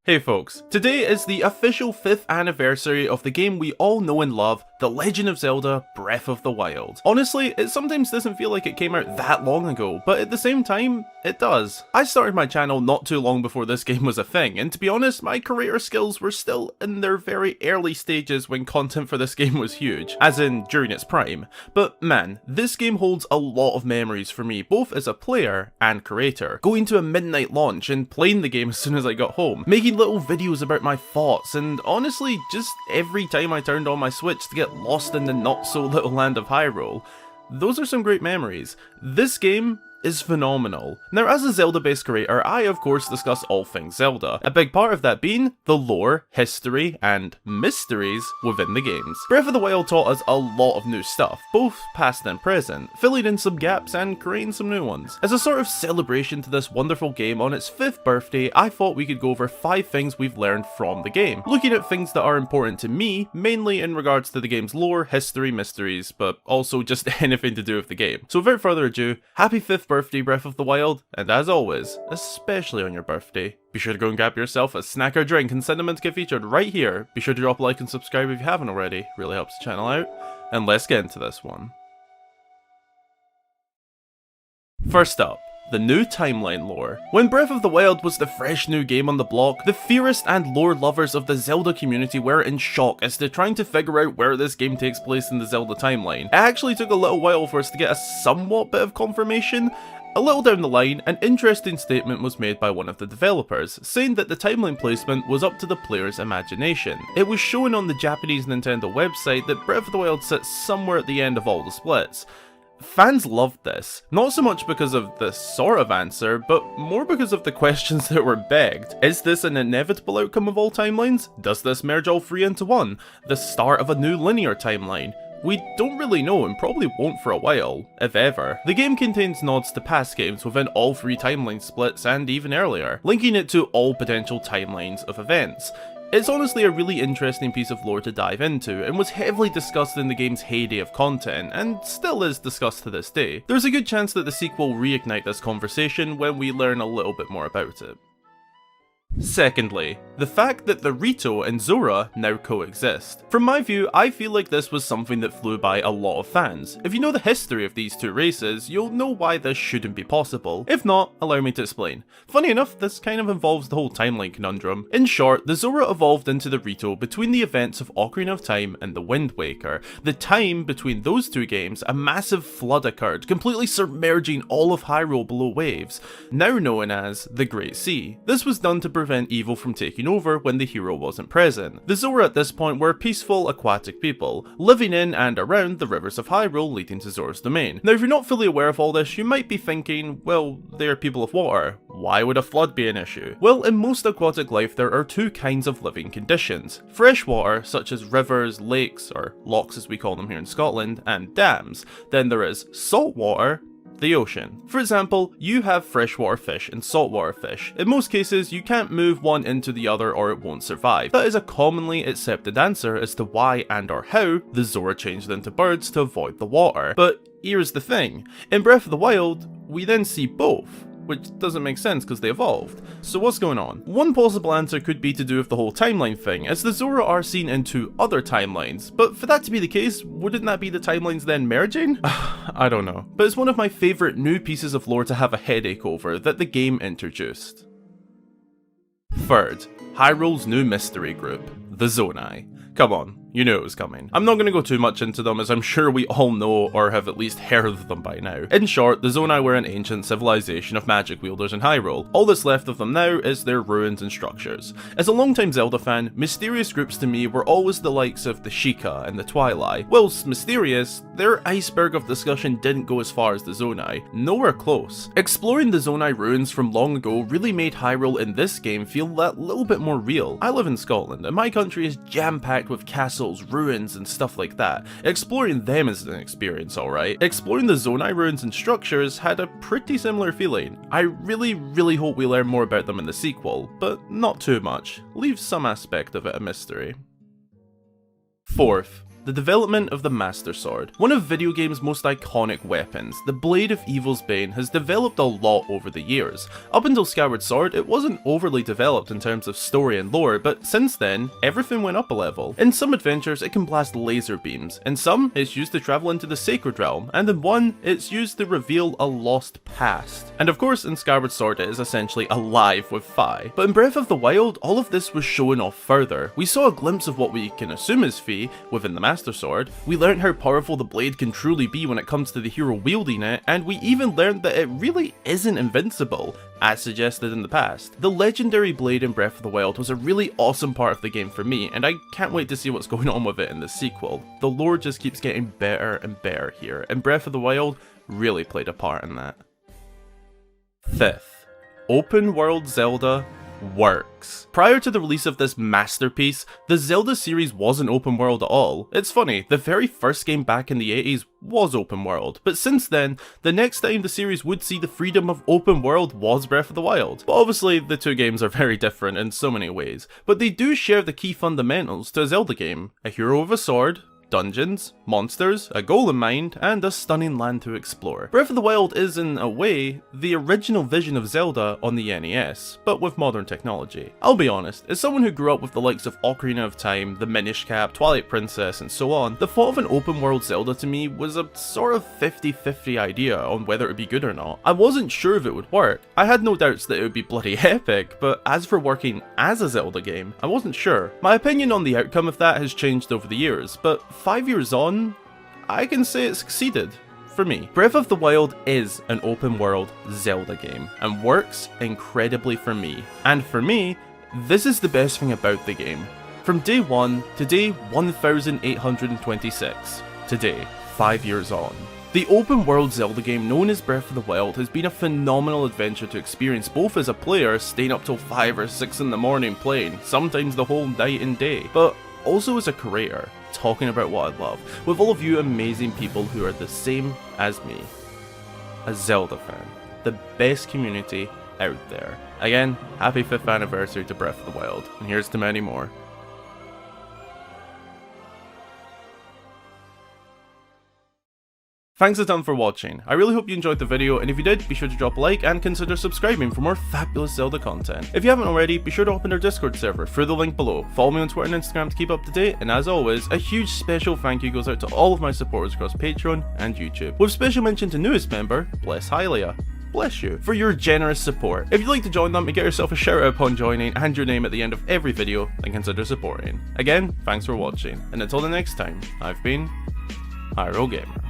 Hey folks, today is the official 5th anniversary of the game we all know and love, The Legend of Zelda Breath of the Wild. Honestly, it sometimes doesn't feel like it came out that long ago, but at the same time, it does. I started my channel not too long before this game was a thing, and to be honest, my creator skills were still in their very early stages when content for this game was huge, as in during its prime. But man, this game holds a lot of memories for me, both as a player and creator. Going to a midnight launch and playing the game as soon as I got home, making little videos about my thoughts, and honestly, just every time I turned on my Switch to get lost in the not so little land of Hyrule. Those are some great memories. This game is phenomenal. Now, as a Zelda-based creator, I of course discuss all things Zelda, a big part of that being the lore, history, and mysteries within the games. Breath of the Wild taught us a lot of new stuff, both past and present, filling in some gaps and creating some new ones. As a sort of celebration to this wonderful game on its 5th birthday, I thought we could go over 5 things we've learned from the game, looking at things that are important to me, mainly in regards to the game's lore, history, mysteries, but also just anything to do with the game. So without further ado, happy 5th birthday Breath of the Wild, and as always, especially on your birthday, be sure to go and grab yourself a snack or drink and send them in to get featured right here. Be sure to drop a like and subscribe if you haven't already, really helps the channel out, and let's get into this one. First up, the new timeline lore. When Breath of the Wild was the fresh new game on the block, the theorists and lore lovers of the Zelda community were in shock as to trying to figure out where this game takes place in the Zelda timeline. It actually took a little while for us to get a somewhat bit of confirmation. A little down the line, an interesting statement was made by one of the developers, saying that the timeline placement was up to the player's imagination. It was shown on the Japanese Nintendo website that Breath of the Wild sits somewhere at the end of all the splits. Fans loved this, not so much because of the sort of answer, but more because of the questions that were begged. Is this an inevitable outcome of all timelines? Does this merge all three into one? The start of a new linear timeline? We don't really know and probably won't for a while, if ever. The game contains nods to past games within all 3 timeline splits and even earlier, linking it to all potential timelines of events. It's honestly a really interesting piece of lore to dive into, and was heavily discussed in the game's heyday of content, and still is discussed to this day. There's a good chance that the sequel will reignite this conversation when we learn a little bit more about it. Secondly, the fact that the Rito and Zora now coexist. From my view, I feel like this was something that flew by a lot of fans. If you know the history of these two races, you'll know why this shouldn't be possible. If not, allow me to explain. Funny enough, this kind of involves the whole timeline conundrum. In short, the Zora evolved into the Rito between the events of Ocarina of Time and the Wind Waker. The time between those two games, a massive flood occurred, completely submerging all of Hyrule below waves, now known as the Great Sea. This was done to prevent evil from taking over when the hero wasn't present. The Zora at this point were peaceful aquatic people, living in and around the rivers of Hyrule leading to Zora's domain. Now if you're not fully aware of all this, you might be thinking, well, they're people of water. Why would a flood be an issue? Well, in most aquatic life there are 2 kinds of living conditions. Fresh water, such as rivers, lakes, or lochs as we call them here in Scotland, and dams. Then there is salt water, the ocean. For example, you have freshwater fish and saltwater fish. In most cases, you can't move one into the other or it won't survive. That is a commonly accepted answer as to why and or how the Zora changed into birds to avoid the water. But here's the thing, in Breath of the Wild, we then see both, which doesn't make sense because they evolved. So what's going on? One possible answer could be to do with the whole timeline thing, as the Zora are seen in 2 other timelines, but for that to be the case, wouldn't that be the timelines then merging? I don't know. But it's one of my favourite new pieces of lore to have a headache over that the game introduced. Third, Hyrule's new mystery group, the Zonai. Come on, you knew it was coming. I'm not going to go too much into them as I'm sure we all know or have at least heard of them by now. In short, the Zonai were an ancient civilization of magic wielders in Hyrule. All that's left of them now is their ruins and structures. As a longtime Zelda fan, mysterious groups to me were always the likes of the Sheikah and the Twilight. Whilst mysterious, their iceberg of discussion didn't go as far as the Zonai. Nowhere close. Exploring the Zonai ruins from long ago really made Hyrule in this game feel that little bit more real. I live in Scotland and my country is jam-packed with castles, ruins, and stuff like that. Exploring them is an experience, alright. Exploring the Zonai ruins and structures had a pretty similar feeling. I really hope we learn more about them in the sequel, but not too much. Leave some aspect of it a mystery. Fourth, the development of the Master Sword. One of video games' most iconic weapons, the Blade of Evil's Bane has developed a lot over the years. Up until Skyward Sword, it wasn't overly developed in terms of story and lore, but since then, everything went up a level. In some adventures, it can blast laser beams, in some, it's used to travel into the Sacred Realm, and in one, it's used to reveal a lost past. And of course, in Skyward Sword, it is essentially alive with Fi. But in Breath of the Wild, all of this was shown off further. We saw a glimpse of what we can assume is Fi within the Master Sword, we learned how powerful the blade can truly be when it comes to the hero wielding it, and we even learned that it really isn't invincible, as suggested in the past. The legendary blade in Breath of the Wild was a really awesome part of the game for me, and I can't wait to see what's going on with it in the sequel. The lore just keeps getting better and better here, and Breath of the Wild really played a part in that. Fifth, open world Zelda works. Prior to the release of this masterpiece, the Zelda series wasn't open world at all. It's funny, the very first game back in the 80s was open world, but since then, the next time the series would see the freedom of open world was Breath of the Wild. But obviously, the two games are very different in so many ways, but they do share the key fundamentals to a Zelda game: a hero with a sword, dungeons, monsters, a goal in mind, and a stunning land to explore. Breath of the Wild is, in a way, the original vision of Zelda on the NES, but with modern technology. I'll be honest, as someone who grew up with the likes of Ocarina of Time, the Minish Cap, Twilight Princess, and so on, the thought of an open world Zelda to me was a sort of 50-50 idea on whether it would be good or not. I wasn't sure if it would work. I had no doubts that it would be bloody epic, but as for working as a Zelda game, I wasn't sure. My opinion on the outcome of that has changed over the years, but 5 years on, I can say it succeeded. For me, Breath of the Wild is an open world Zelda game, and works incredibly for me. And for me, this is the best thing about the game. From day 1 to day 1826, today, 5 years on. The open world Zelda game known as Breath of the Wild has been a phenomenal adventure to experience, both as a player, staying up till 5 or 6 in the morning playing, sometimes the whole night and day, but also as a creator, talking about what I love, with all of you amazing people who are the same as me. A Zelda fan. The best community out there. Again, happy 5th anniversary to Breath of the Wild, and here's to many more. Thanks a ton for watching. I really hope you enjoyed the video, and if you did, be sure to drop a like and consider subscribing for more fabulous Zelda content. If you haven't already, be sure to open our Discord server through the link below. Follow me on Twitter and Instagram to keep up to date, and as always, a huge special thank you goes out to all of my supporters across Patreon and YouTube, with special mention to newest member, Bless Hylia. Bless you for your generous support. If you'd like to join them and get yourself a shout out upon joining and your name at the end of every video, then consider supporting. Again, thanks for watching, and until the next time, I've been Hyrule Gamer.